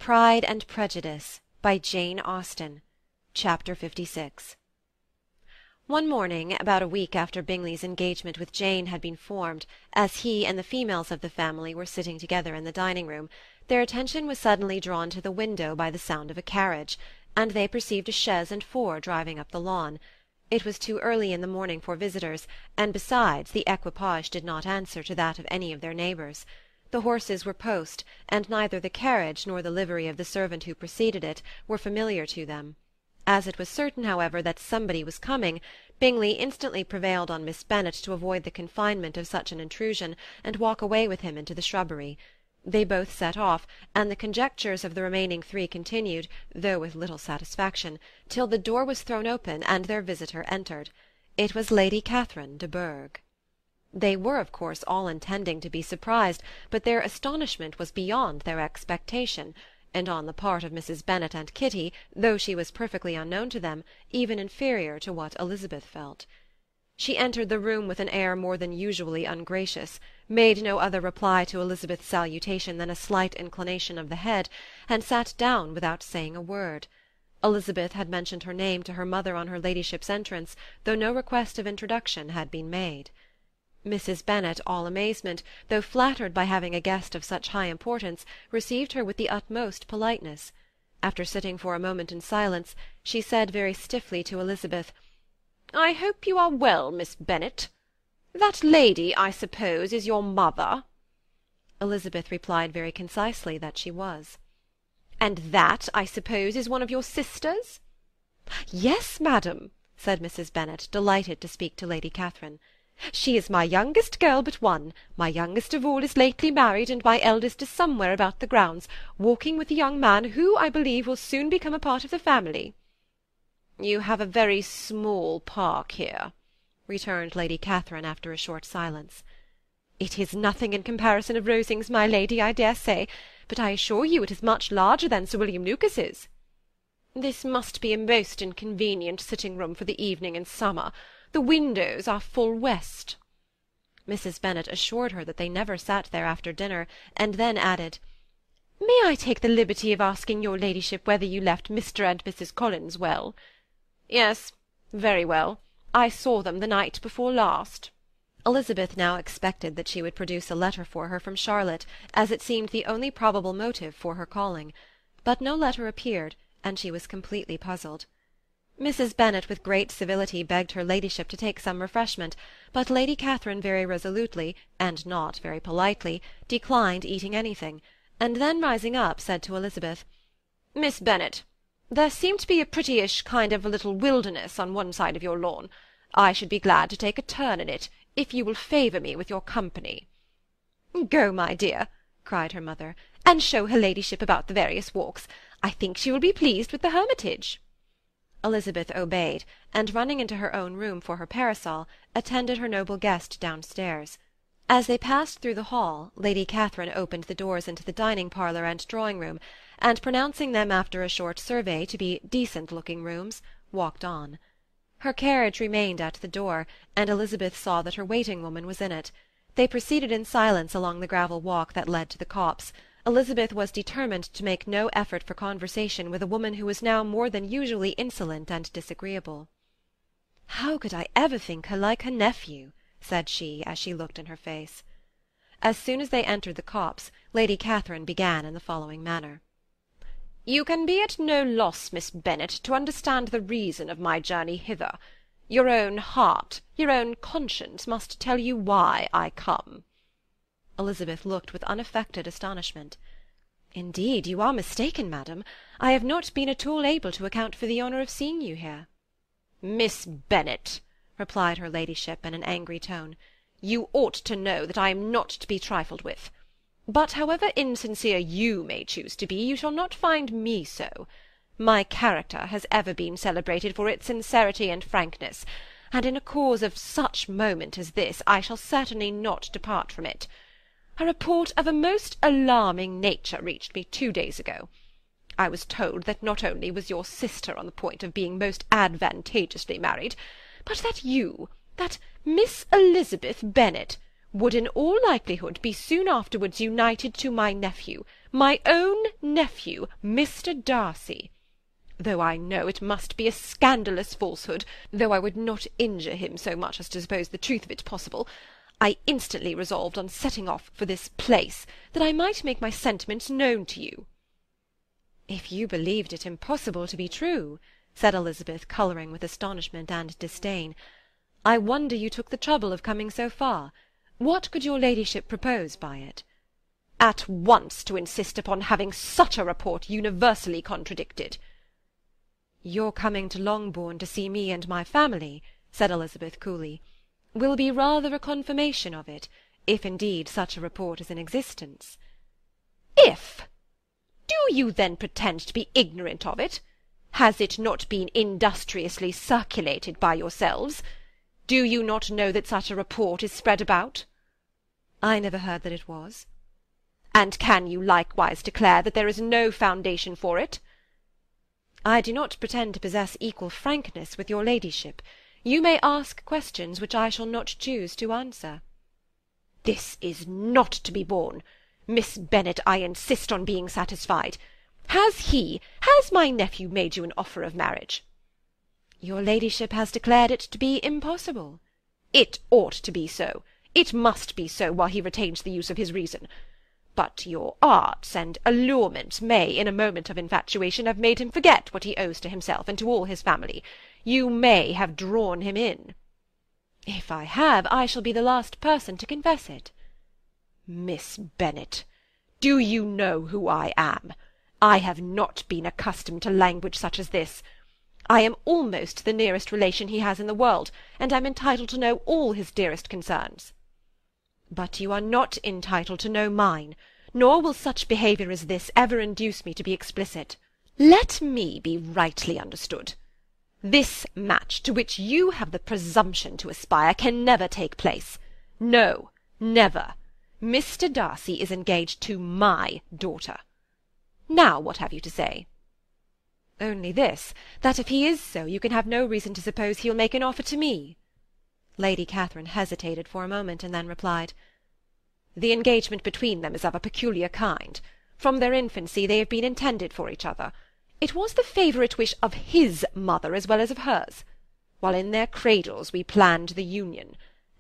Pride and Prejudice by Jane Austen. Chapter 56. One morning, about a week after Bingley's engagement with Jane had been formed, as he and the females of the family were sitting together in the dining-room, their attention was suddenly drawn to the window by the sound of a carriage, and they perceived a chaise and four driving up the lawn. It was too early in the morning for visitors, and besides, the equipage did not answer to that of any of their neighbours. The horses were post, and neither the carriage nor the livery of the servant who preceded it were familiar to them. As it was certain, however, that somebody was coming, Bingley instantly prevailed on Miss Bennet to avoid the confinement of such an intrusion, and walk away with him into the shrubbery. They both set off, and the conjectures of the remaining three continued, though with little satisfaction, till the door was thrown open and their visitor entered. It was Lady Catherine de Bourgh. They were, of course, all intending to be surprised, but their astonishment was beyond their expectation, and on the part of Mrs. Bennet and Kitty, though she was perfectly unknown to them, even inferior to what Elizabeth felt. She entered the room with an air more than usually ungracious, made no other reply to Elizabeth's salutation than a slight inclination of the head, and sat down without saying a word. Elizabeth had mentioned her name to her mother on her ladyship's entrance, though no request of introduction had been made. Mrs. Bennet, all amazement, though flattered by having a guest of such high importance, received her with the utmost politeness. After sitting for a moment in silence, she said very stiffly to Elizabeth, "I hope you are well, Miss Bennet. That lady, I suppose, is your mother?" Elizabeth replied very concisely that she was. "And that, I suppose, is one of your sisters?" "Yes, madam," said Mrs. Bennet, delighted to speak to Lady Catherine. "She is my youngest girl but one. My youngest of all is lately married, and my eldest is somewhere about the grounds, walking with a young man who, I believe, will soon become a part of the family." "You have a very small park here," returned Lady Catherine after a short silence. "It is nothing in comparison of Rosings, my lady, I dare say, but I assure you it is much larger than Sir William Lucas's." "This must be a most inconvenient sitting-room for the evening in summer. The windows are full west." Mrs. Bennet assured her that they never sat there after dinner, and then added, "May I take the liberty of asking your ladyship whether you left Mr. and Mrs. Collins well?" "Yes, very well. I saw them the night before last." Elizabeth now expected that she would produce a letter for her from Charlotte, as it seemed the only probable motive for her calling. But no letter appeared, and she was completely puzzled. Mrs. Bennet with great civility begged her ladyship to take some refreshment, but Lady Catherine very resolutely, and not very politely, declined eating anything, and then rising up said to Elizabeth, "Miss Bennet, there seemed to be a prettyish kind of a little wilderness on one side of your lawn. I should be glad to take a turn in it, if you will favour me with your company." "Go, my dear," cried her mother, "and show her ladyship about the various walks. I think she will be pleased with the Hermitage." Elizabeth obeyed, and running into her own room for her parasol, attended her noble guest downstairs. As they passed through the hall, Lady Catherine opened the doors into the dining-parlour and drawing-room, and pronouncing them after a short survey to be decent-looking rooms, walked on. Her carriage remained at the door, and Elizabeth saw that her waiting-woman was in it. They proceeded in silence along the gravel walk that led to the copse. Elizabeth was determined to make no effort for conversation with a woman who was now more than usually insolent and disagreeable. "How could I ever think her like her nephew?" said she, as she looked in her face. As soon as they entered the copse, Lady Catherine began in the following manner. "You can be at no loss, Miss Bennet, to understand the reason of my journey hither. Your own heart, your own conscience must tell you why I come." Elizabeth looked with unaffected astonishment. "Indeed, you are mistaken, madam. I have not been at all able to account for the honour of seeing you here." "Miss Bennet," replied her ladyship in an angry tone, "you ought to know that I am not to be trifled with. But however insincere you may choose to be, you shall not find me so. My character has ever been celebrated for its sincerity and frankness, and in a cause of such moment as this I shall certainly not depart from it. A report of a most alarming nature reached me 2 days ago. I was told that not only was your sister on the point of being most advantageously married, but that you, that Miss Elizabeth Bennet, would in all likelihood be soon afterwards united to my nephew, my own nephew, Mr. Darcy. Though I know it must be a scandalous falsehood, though I would not injure him so much as to suppose the truth of it possible, I instantly resolved on setting off for this place, that I might make my sentiments known to you. If you believed it impossible to be true, said Elizabeth, colouring with astonishment and disdain, I wonder you took the trouble of coming so far. What could your ladyship propose by it? At once to insist upon having such a report universally contradicted. Your coming to Longbourn to see me and my family, said Elizabeth coolly, will be rather a confirmation of it, if indeed such a report is in existence. If! Do you then pretend to be ignorant of it? Has it not been industriously circulated by yourselves? Do you not know that such a report is spread about? I never heard that it was. And can you likewise declare that there is no foundation for it? I do not pretend to possess equal frankness with your ladyship. You may ask questions which I shall not choose to answer. This is not to be borne. Miss Bennet, I insist on being satisfied. Has my nephew made you an offer of marriage? Your ladyship has declared it to be impossible. It ought to be so. It must be so while he retains the use of his reason. But your arts and allurements may, in a moment of infatuation, have made him forget what he owes to himself and to all his family. You may have drawn him in. If I have, I shall be the last person to confess it. Miss Bennet, do you know who I am? I have not been accustomed to language such as this. I am almost the nearest relation he has in the world, and am entitled to know all his dearest concerns. But you are not entitled to know mine, nor will such behaviour as this ever induce me to be explicit. Let me be rightly understood. This match, to which you have the presumption to aspire, can never take place. No, never. Mr. Darcy is engaged to my daughter. Now what have you to say? Only this, that if he is so, you can have no reason to suppose he'll make an offer to me. Lady Catherine hesitated for a moment, and then replied, The engagement between them is of a peculiar kind. From their infancy they have been intended for each other. It was the favourite wish of his mother as well as of hers. While in their cradles we planned the union.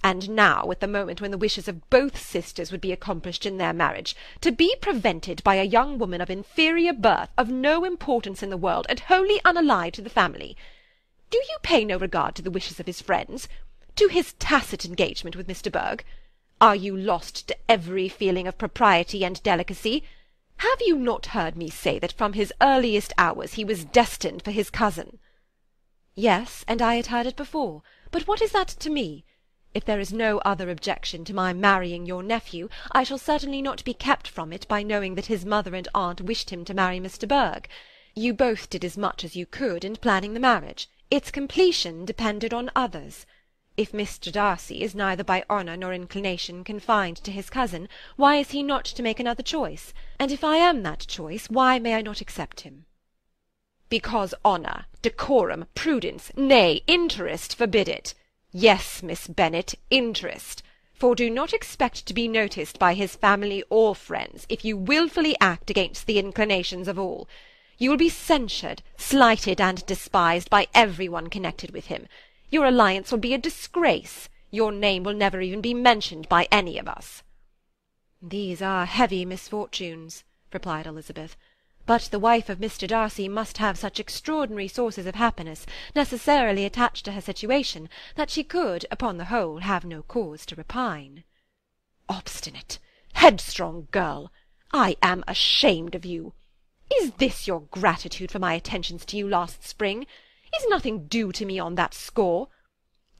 And now, at the moment when the wishes of both sisters would be accomplished in their marriage, to be prevented by a young woman of inferior birth, of no importance in the world, and wholly unallied to the family. Do you pay no regard to the wishes of his friends? To his tacit engagement with Mr. Berg? Are you lost to every feeling of propriety and delicacy? Have you not heard me say that from his earliest hours he was destined for his cousin? Yes, and I had heard it before. But what is that to me? If there is no other objection to my marrying your nephew, I shall certainly not be kept from it by knowing that his mother and aunt wished him to marry Mr. Berg. You both did as much as you could in planning the marriage. Its completion depended on others. If Mr. Darcy is neither by honour nor inclination confined to his cousin, why is he not to make another choice? And if I am that choice, why may I not accept him? Because honour, decorum, prudence, nay, interest forbid it. Yes, Miss Bennet, interest. For do not expect to be noticed by his family or friends, if you wilfully act against the inclinations of all. You will be censured, slighted, and despised by every one connected with him. Your alliance will be a disgrace. Your name will never even be mentioned by any of us. These are heavy misfortunes, replied Elizabeth. But the wife of Mr. Darcy must have such extraordinary sources of happiness, necessarily attached to her situation, that she could, upon the whole, have no cause to repine. Obstinate, headstrong girl! I am ashamed of you. Is this your gratitude for my attentions to you last spring? Is nothing due to me on that score?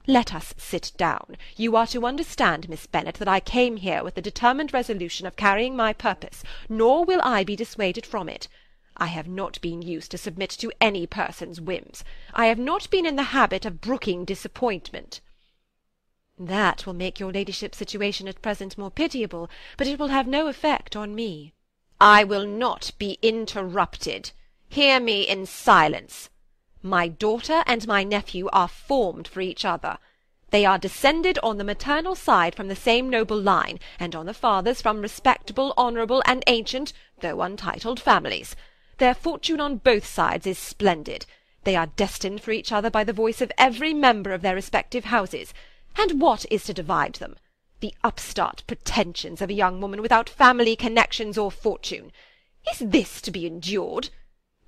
Let us sit down. You are to understand, Miss Bennet, that I came here with the determined resolution of carrying my purpose, nor will I be dissuaded from it. I have not been used to submit to any person's whims. I have not been in the habit of brooking disappointment. That will make your ladyship's situation at present more pitiable, but it will have no effect on me. I will not be interrupted. Hear me in silence. My daughter and my nephew are formed for each other. They are descended on the maternal side from the same noble line, and on the father's from respectable, honourable, and ancient, though untitled, families. Their fortune on both sides is splendid. They are destined for each other by the voice of every member of their respective houses. And what is to divide them? The upstart pretensions of a young woman without family connections or fortune. Is this to be endured?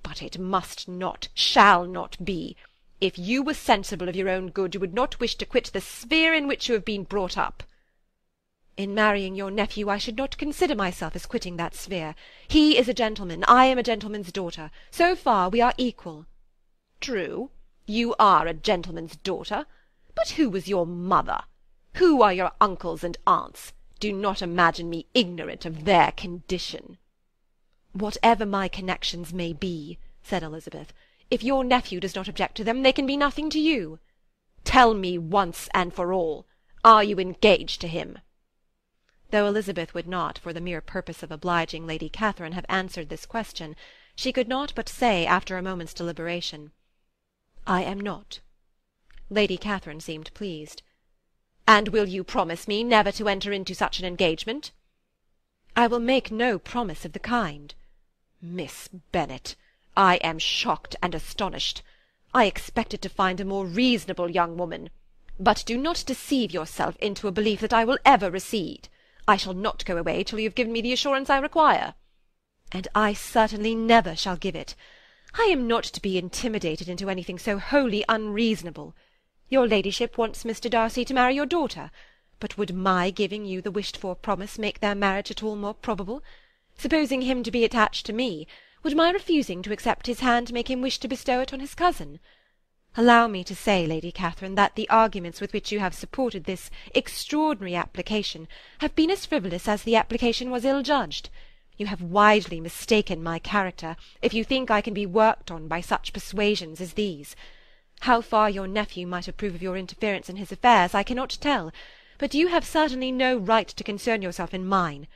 But it must not, shall not be. If you were sensible of your own good, you would not wish to quit the sphere in which you have been brought up. In marrying your nephew, I should not consider myself as quitting that sphere. He is a gentleman, I am a gentleman's daughter. So far we are equal. True, you are a gentleman's daughter. But who was your mother? Who are your uncles and aunts? Do not imagine me ignorant of their condition. Whatever my connections may be, said Elizabeth, if your nephew does not object to them, they can be nothing to you. Tell me once and for all, are you engaged to him? Though Elizabeth would not, for the mere purpose of obliging Lady Catherine, have answered this question, she could not but say, after a moment's deliberation, I am not. Lady Catherine seemed pleased. And will you promise me never to enter into such an engagement? I will make no promise of the kind. Miss Bennet, I am shocked and astonished. I expected to find a more reasonable young woman. But do not deceive yourself into a belief that I will ever recede. I shall not go away till you have given me the assurance I require. And I certainly never shall give it. I am not to be intimidated into anything so wholly unreasonable. Your ladyship wants Mr. Darcy to marry your daughter, but would my giving you the wished-for promise make their marriage at all more probable? Supposing him to be attached to me, would my refusing to accept his hand make him wish to bestow it on his cousin? Allow me to say, Lady Catherine, that the arguments with which you have supported this extraordinary application have been as frivolous as the application was ill-judged. You have widely mistaken my character, if you think I can be worked on by such persuasions as these. How far your nephew might approve of your interference in his affairs, I cannot tell, but you have certainly no right to concern yourself in mine.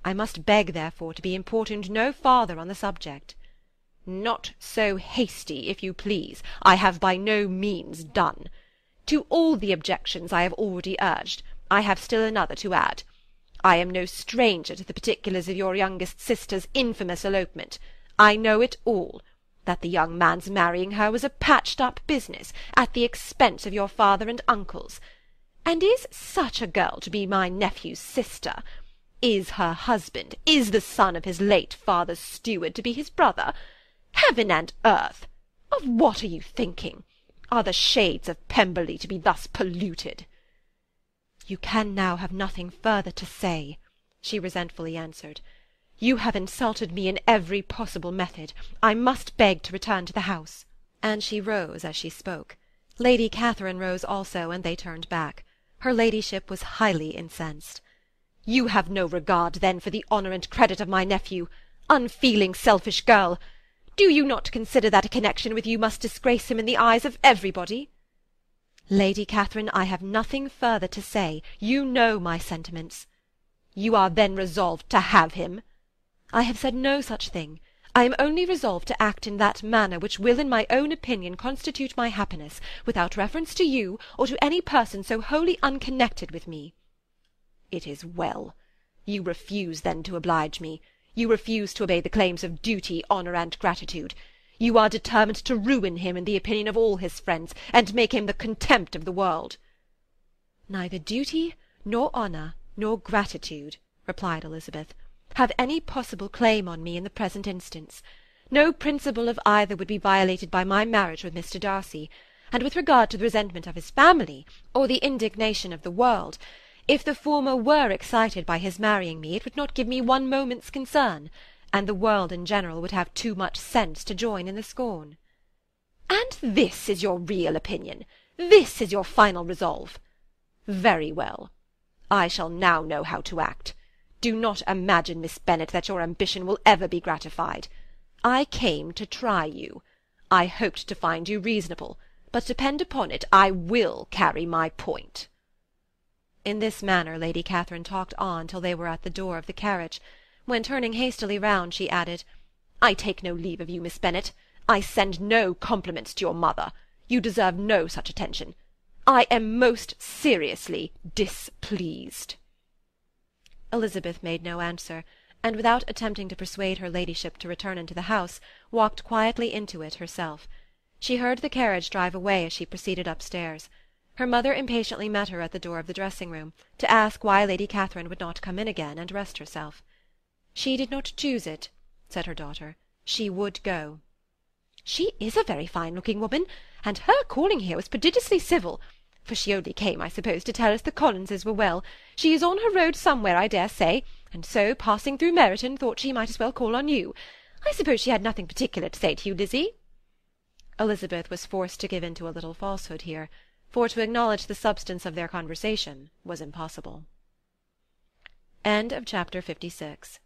I must beg, therefore, to be importuned no farther on the subject. Not so hasty, if you please. I have by no means done. To all the objections I have already urged, I have still another to add. I am no stranger to the particulars of your youngest sister's infamous elopement. I know it all. That the young man's marrying her was a patched-up business, at the expense of your father and uncles. And is such a girl to be my nephew's sister? Is her husband, is the son of his late father's steward, to be his brother? Heaven and earth! Of what are you thinking? Are the shades of Pemberley to be thus polluted? You can now have nothing further to say, she resentfully answered. You have insulted me in every possible method. I must beg to return to the house. And she rose as she spoke. Lady Catherine rose also, and they turned back. Her ladyship was highly incensed. You have no regard, then, for the honour and credit of my nephew. Unfeeling, selfish girl! Do you not consider that a connection with you must disgrace him in the eyes of everybody? Lady Catherine, I have nothing further to say. You know my sentiments. You are then resolved to have him? I have said no such thing. I am only resolved to act in that manner which will in my own opinion constitute my happiness, without reference to you, or to any person so wholly unconnected with me. It is well. You refuse, then, to oblige me. You refuse to obey the claims of duty, honour, and gratitude. You are determined to ruin him in the opinion of all his friends, and make him the contempt of the world. Neither duty, nor honour, nor gratitude, replied Elizabeth, have any possible claim on me in the present instance. No principle of either would be violated by my marriage with Mr. Darcy, and with regard to the resentment of his family, or the indignation of the world, if the former were excited by his marrying me, it would not give me one moment's concern, and the world in general would have too much sense to join in the scorn. And this is your real opinion? This is your final resolve? Very well. I shall now know how to act. Do not imagine, Miss Bennet, that your ambition will ever be gratified. I came to try you. I hoped to find you reasonable, but depend upon it, I will carry my point. In this manner Lady Catherine talked on till they were at the door of the carriage, when, turning hastily round, she added, I take no leave of you, Miss Bennet. I send no compliments to your mother. You deserve no such attention. I am most seriously displeased." Elizabeth made no answer, and without attempting to persuade her ladyship to return into the house, walked quietly into it herself. She heard the carriage drive away as she proceeded upstairs. Her mother impatiently met her at the door of the dressing-room, to ask why Lady Catherine would not come in again and rest herself. "She did not choose it," said her daughter. "She would go." "She is a very fine-looking woman, and her calling here was prodigiously civil, for she only came, I suppose, to tell us the Collinses were well. She is on her road somewhere, I dare say, and so, passing through Meryton, thought she might as well call on you. I suppose she had nothing particular to say to you, Lizzie?" Elizabeth was forced to give in to a little falsehood here, for to acknowledge the substance of their conversation was impossible. Chapter 56